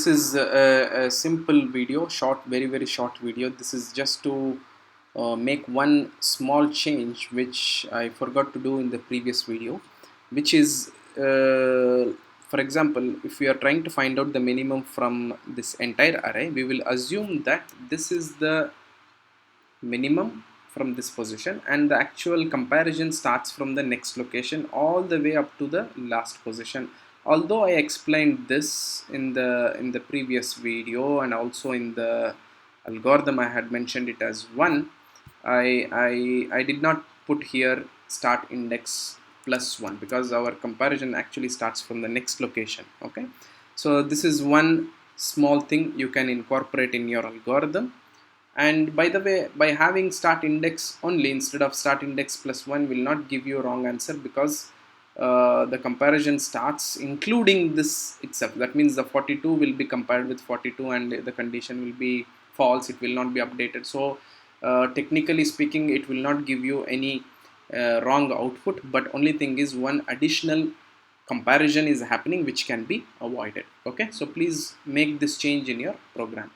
This is a simple video, short, very short video. This is just to make one small change which I forgot to do in the previous video, which is for example, if we are trying to find out the minimum from this entire array, we will assume that this is the minimum from this position and the actual comparison starts from the next location all the way up to the last position. Although I explained this in the previous video and also in the algorithm I had mentioned it as 1, I did not put here start index plus 1 because our comparison actually starts from the next location. Okay, so this is one small thing you can incorporate in your algorithm. And by the way, by having start index only instead of start index plus 1 will not give you a wrong answer, because the comparison starts including this itself. That means the 42 will be compared with 42 and the condition will be false, it will not be updated. So technically speaking, it will not give you any wrong output, but only thing is one additional comparison is happening which can be avoided. Okay, so please make this change in your program.